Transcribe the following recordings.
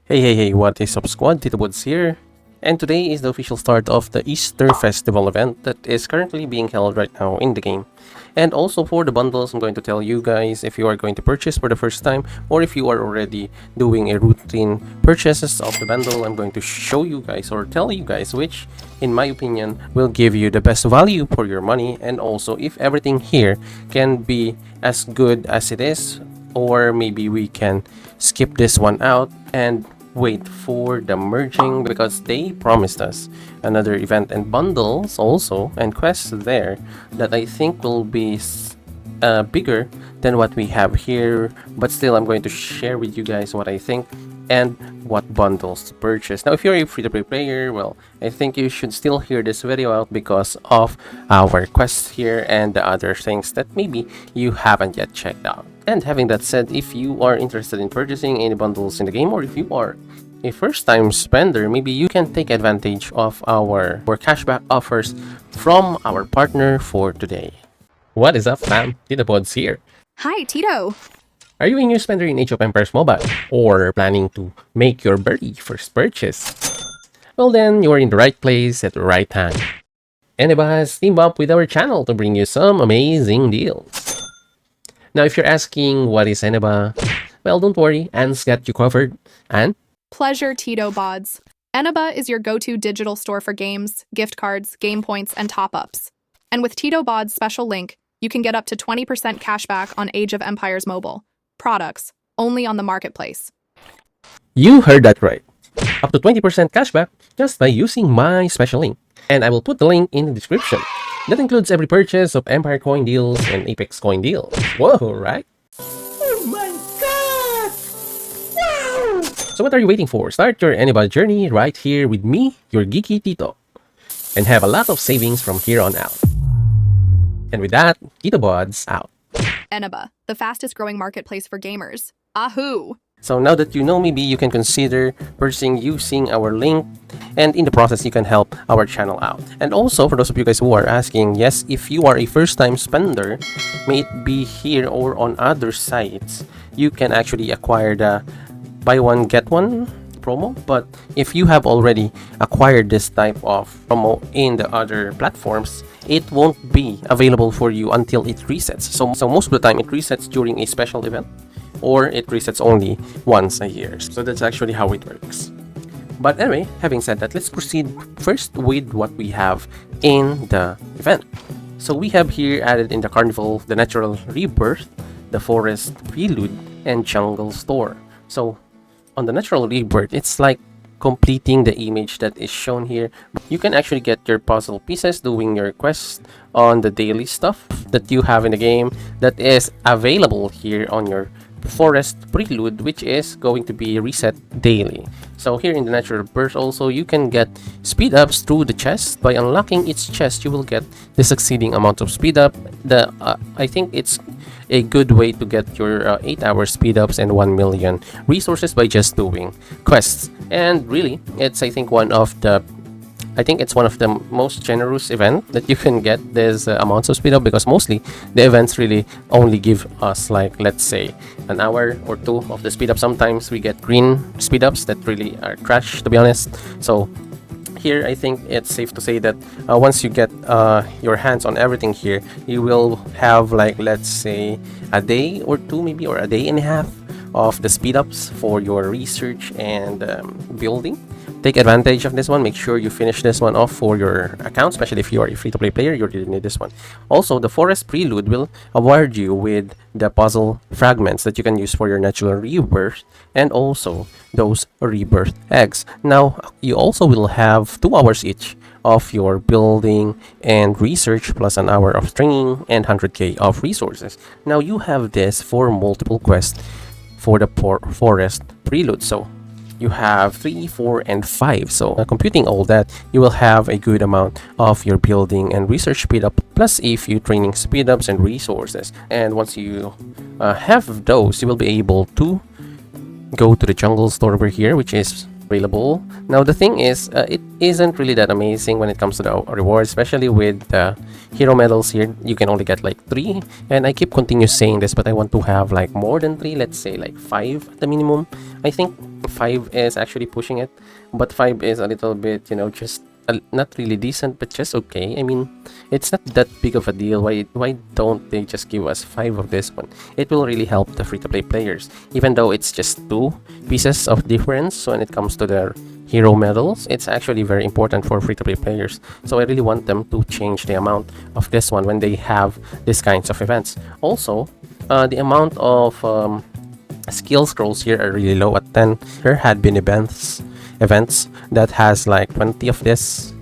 Hey, what is up squad? Tito Woods here. And today is the official start of the Easter Festival event that is currently being held right now in the game. And also for the bundles, I'm going to tell you guys if you are going to purchase for the first time or if you are already doing a routine purchases of the bundle, I'm going to show you guys or tell you guys which, in my opinion, will give you the best value for your money, and also if everything here can be as good as it is, or maybe we can skip this one out and wait for the merging because they promised us another event and bundles also and quests there that I think will be bigger than what we have here, but still I'm going to share with you guys what I think and what bundles to purchase. Now if you're a free-to-play player, well, I think you should still hear this video out because of our quests here and the other things that maybe you haven't yet checked out. And having that said, if you are interested in purchasing any bundles in the game, or if you are a first-time spender, maybe you can take advantage of our cashback offers from our partner for today. What is up, fam? Tito Pods here. Hi, Tito. Are you a new spender in Age of Empires Mobile, or planning to make your very first purchase? Well then, you are in the right place at the right time. Eneba has teamed up with our channel to bring you some amazing deals. Now if you're asking what is Eneba, well don't worry, Anne's got you covered. Anne? Pleasure, Tito Bods. Eneba is your go-to digital store for games, gift cards, game points, and top-ups. And with Tito Bods' special link, you can get up to 20% cashback on Age of Empires Mobile products, only on the marketplace. You heard that right. Up to 20% cashback just by using my special link. And I will put the link in the description. That includes every purchase of Empire coin deals and Apex coin deals. Whoa, right? Oh my god! Wow! So what are you waiting for? Start your Eneba journey right here with me, your geeky Tito. And have a lot of savings from here on out. And with that, Tito Bods out. Eneba, the fastest-growing marketplace for gamers. Ahoo! So now that you know, maybe you can consider purchasing using our link, and in the process you can help our channel out. And also for those of you guys who are asking, yes, if you are a first-time spender, may it be here or on other sites, you can actually acquire the buy one get one promo. But if you have already acquired this type of promo in the other platforms, it won't be available for you until it resets. So most of the time it resets during a special event, or it resets only once a year. So that's actually how it works. But anyway, having said that, let's proceed first with what we have in the event. So we have here added in the Carnival the Natural Rebirth, the Forest Prelude, and Jungle Store. So on the Natural Rebirth, it's like completing the image that is shown here. You can actually get your puzzle pieces doing your quest on the daily stuff that you have in the game that is available here on your Forest Prelude, which is going to be reset daily. So here in the Natural Birth also, you can get speed ups through the chest. By unlocking each chest, you will get the succeeding amount of speed up. I think it's a good way to get your 8-hour speed ups and 1 million resources by just doing quests. And really, it's I think it's one of the most generous event that you can get this amounts of speed up, because mostly the events really only give us like, let's say, an hour or two of the speed up. Sometimes we get green speed ups that really are trash, to be honest. So here I think it's safe to say that once you get your hands on everything here, you will have like, let's say, a day or two maybe, or a day and a half of the speed ups for your research and building. Take advantage of this one. Make sure you finish this one off for your account, especially if you are a free-to-play player. You really need this one. Also, the Forest Prelude will award you with the puzzle fragments that you can use for your Natural Rebirth, and also those Rebirth eggs. Now, you also will have 2 hours each of your building and research, plus an hour of training and 100k of resources. Now, you have this for multiple quests for the Forest Prelude. So you have 3, 4, and 5. So computing all that, you will have a good amount of your building and research speed up, plus a few training speed ups and resources. And once you have those, you will be able to go to the Jungle Store over here, which is available. Now the thing is, it isn't really that amazing when it comes to the rewards, especially with the hero medals here. You can only get like 3, and I keep continue saying this, but I want to have like more than 3, let's say like 5 at the minimum. I think 5 is actually pushing it, but 5 is a little bit, just not really decent, but just okay. I mean, it's not that big of a deal. Why don't they just give us 5 of this one? It will really help the free-to-play players, even though it's just 2 pieces of difference when it comes to their hero medals. It's actually very important for free-to-play players, so I really want them to change the amount of this one when they have these kinds of events. Also, the amount of skill scrolls here are really low at 10. There had been events that has like 20 of this,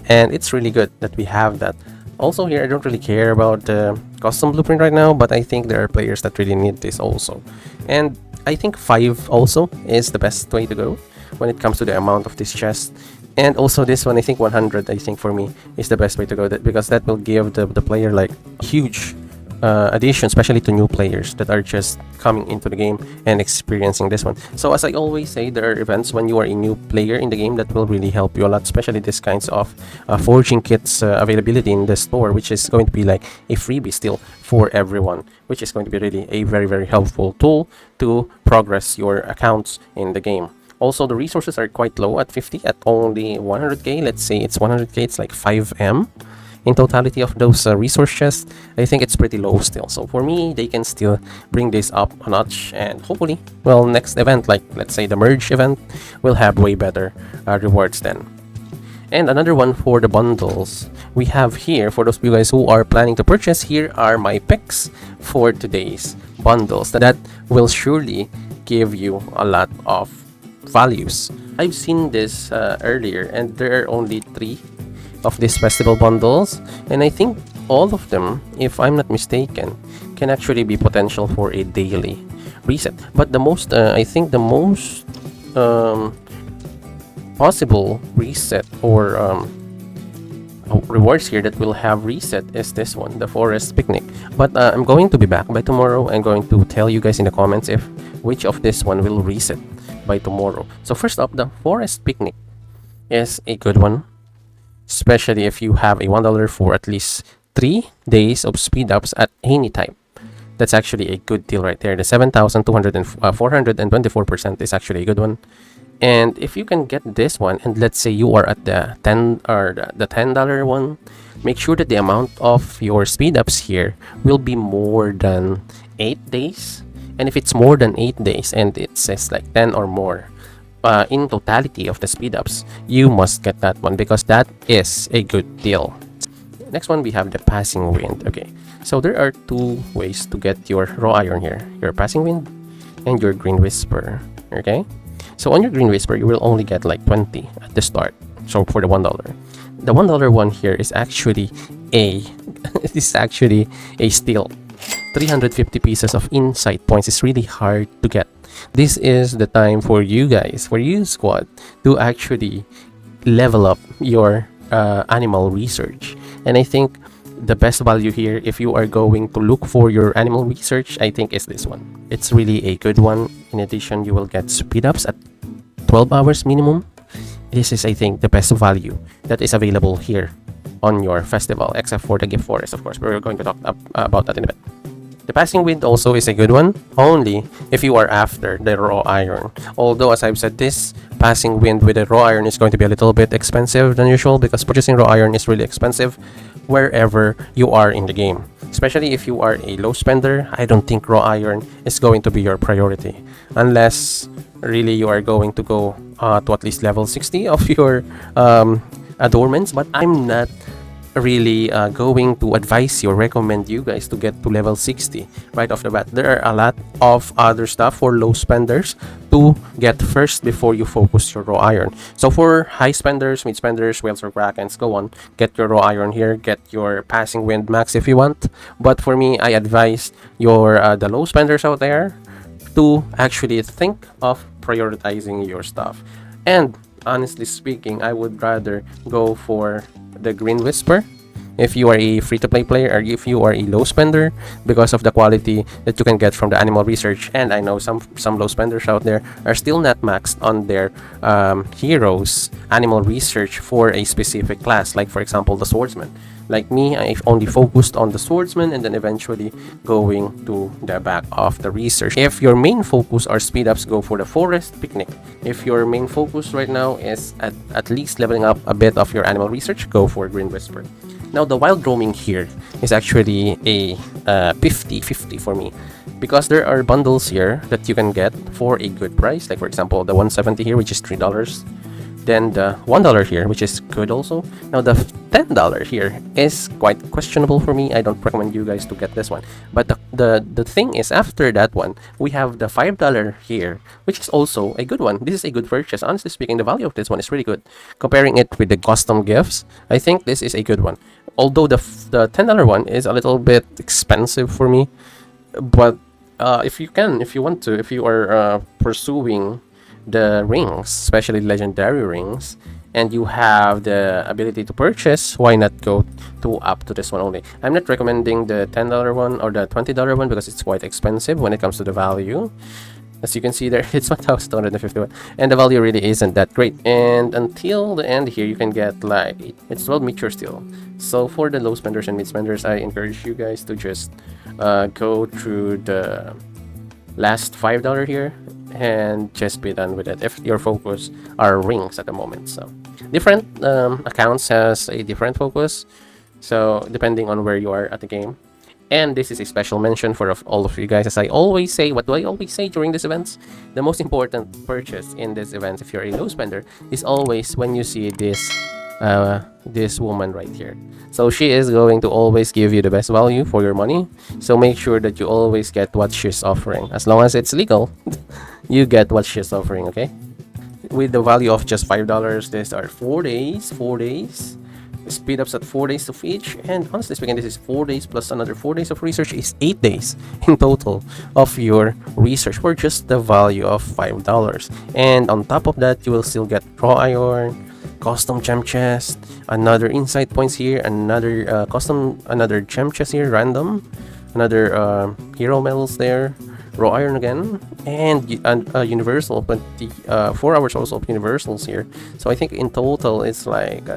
and it's really good that we have that. Also here, I don't really care about the custom blueprint right now, but I think there are players that really need this also. And I think 5 also is the best way to go when it comes to the amount of this chest. And also this one, I think 100, I think for me is the best way to go, because that will give the player like huge addition, especially to new players that are just coming into the game and experiencing this one. So as I always say, there are events when you are a new player in the game that will really help you a lot, especially this kinds of forging kits availability in the store, which is going to be like a freebie still for everyone, which is going to be really a very, very helpful tool to progress your accounts in the game. Also, the resources are quite low at 50, at only 100k. Let's say it's 100k, it's like 5M in totality of those resource chests. I think it's pretty low still, so for me they can still bring this up a notch, and hopefully, well, next event, like let's say the merge event, will have way better rewards then. And another one for the bundles we have here, for those of you guys who are planning to purchase, here are my picks for today's bundles that will surely give you a lot of values. I've seen this earlier, and there are only 3 of these festival bundles, and I think all of them, if I'm not mistaken, can actually be potential for a daily reset. But the most I think the most possible reset or rewards here that will have reset is this one, the forest picnic. But I'm going to be back by tomorrow. I'm going to tell you guys in the comments if which of this one will reset by tomorrow. So first up, the forest picnic is a good one, especially if you have a $1 for at least 3 days of speed ups at any time. That's actually a good deal right there. The 424% is actually a good one. And if you can get this one, and let's say you are at the $10 one, make sure that the amount of your speed ups here will be more than 8 days. And if it's more than 8 days and it says like 10 or more in totality of the speed ups, you must get that one, because that is a good deal. Next one, we have the passing wind. Okay, so there are 2 ways to get your raw iron here: your passing wind and your green whisper. Okay, so on your green whisper, you will only get like 20 at the start. So for the $1, the $1 one here is actually a steal. 350 pieces of insight points is really hard to get. This is the time for you guys, for you squad, to actually level up your animal research. And I think the best value here, if you are going to look for your animal research, I think is this one. It's really a good one. In addition, you will get speed ups at 12 hours minimum. This is, I think, the best value that is available here on your festival, except for the gift forest, of course. We're going to talk about that in a bit. The passing wind also is a good one, only if you are after the raw iron. Although, as I've said, this passing wind with the raw iron is going to be a little bit expensive than usual, because purchasing raw iron is really expensive wherever you are in the game. Especially if you are a low spender, I don't think raw iron is going to be your priority, unless really you are going to go to at least level 60 of your adornments. But I'm not really going to advise you or recommend you guys to get to level 60 right off the bat. There are a lot of other stuff for low spenders to get first before you focus your raw iron. So for high spenders, mid spenders, whales or krakens, go on, get your raw iron here, get your passing wind max if you want. But for me, I advise your the low spenders out there to actually think of prioritizing your stuff. And honestly speaking, I would rather go for the green whisper if you are a free-to-play player, or if you are a low spender, because of the quality that you can get from the animal research. And I know some low spenders out there are still not maxed on their heroes animal research for a specific class, like for example the swordsman. Like me, I only focused on the swordsman and then eventually going to the back of the research. If your main focus are speed ups, go for the forest picnic. If your main focus right now is at least leveling up a bit of your animal research, go for green whisper. Now the wild roaming here is actually a 50-50 for me, because there are bundles here that you can get for a good price, like for example the 170 here, which is $3. Then the $1 here, which is good also. Now the $10 here is quite questionable for me. I don't recommend you guys to get this one. But the thing is, after that one, we have the $5 here, which is also a good one. This is a good purchase. Honestly speaking, the value of this one is really good. Comparing it with the custom gifts, I think this is a good one. Although the $10 one is a little bit expensive for me, but if you are pursuing the rings, especially legendary rings, and you have the ability to purchase, why not go up to this one only? I'm not recommending the $10 one or the $20 one because it's quite expensive when it comes to the value. As you can see there, it's 1,251, and the value really isn't that great. And until the end here, you can get like it's 12 meteor steel. So for the low spenders and mid spenders, I encourage you guys to just go through the last $5 here and just be done with it if your focus are rings at the moment. So different accounts has a different focus, so depending on where you are at the game. And this is a special mention for all of you guys. As I always say, what do I always say during these events? The most important purchase in this event, if you're a low spender, is always when you see this woman right here. So she is going to always give you the best value for your money. So make sure that you always get what she's offering. As long as it's legal, you get what she's offering, okay? With the value of just $5, these are 4 days. Speed ups at 4 days of each, and honestly speaking, this is 4 days plus another 4 days of research is 8 days in total of your research for just the value of $5. And on top of that, you will still get raw iron, custom gem chest, another insight points here, another another gem chest here, random, another hero medals there, raw iron again, and universal, but the 4 hours also of universals here. So I think in total it's like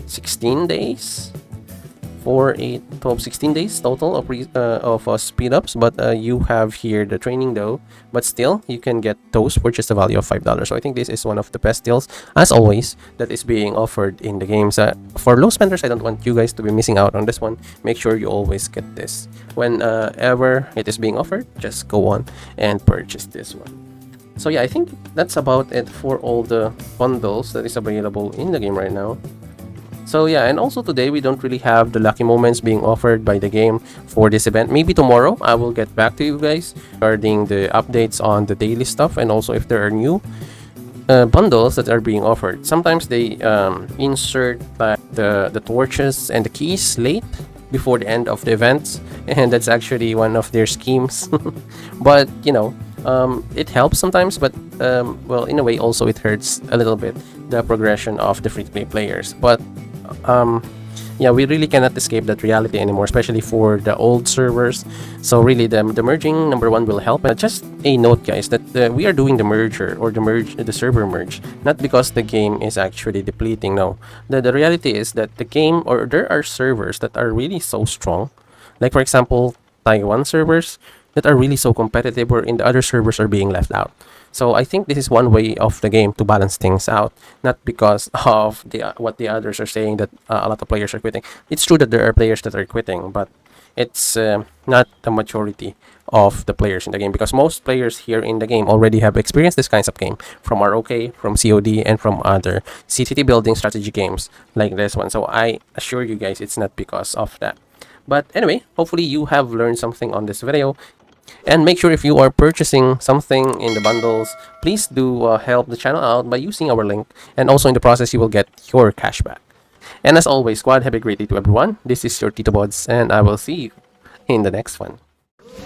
16 days 16 days total of speed ups. But you have here the training though, but still you can get those for just a value of $5. So I think this is one of the best deals as always that is being offered in the games. For low spenders, I don't want you guys to be missing out on this one. Make sure you always get this whenever it is being offered. Just go on and purchase this one. So yeah, I think that's about it for all the bundles that is available in the game right now. So yeah, and also today we don't really have the lucky moments being offered by the game for this event. Maybe tomorrow I will get back to you guys regarding the updates on the daily stuff, and also if there are new bundles that are being offered. Sometimes they insert like the torches and the keys late before the end of the events, and that's actually one of their schemes. But you know, it helps sometimes, but well, in a way also it hurts a little bit the progression of the free-to-play players. But yeah, we really cannot escape that reality anymore, especially for the old servers. So really the merging number one will help. Just a note guys, that we are doing the merger or the server merge not because the game is actually depleting. No, the reality is that the game, or there are servers that are really so strong, like for example Taiwan servers that are really so competitive, where in the other servers are being left out. So I think this is one way of the game to balance things out, not because of what the others are saying that a lot of players are quitting. It's true that there are players that are quitting, but it's not the majority of the players in the game, because most players here in the game already have experienced this kinds of game from ROK, from COD, and from other city building strategy games like this one. So I assure you guys, it's not because of that. But anyway, hopefully you have learned something on this video. And make sure if you are purchasing something in the bundles, please do help the channel out by using our link. And also in the process, you will get your cashback. And as always, squad, have a great day to everyone. This is your Tito Bods, and I will see you in the next one.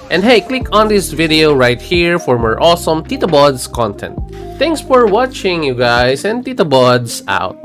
And hey, click on this video right here for more awesome Tito Bods content. Thanks for watching, you guys, and Tito Bods out.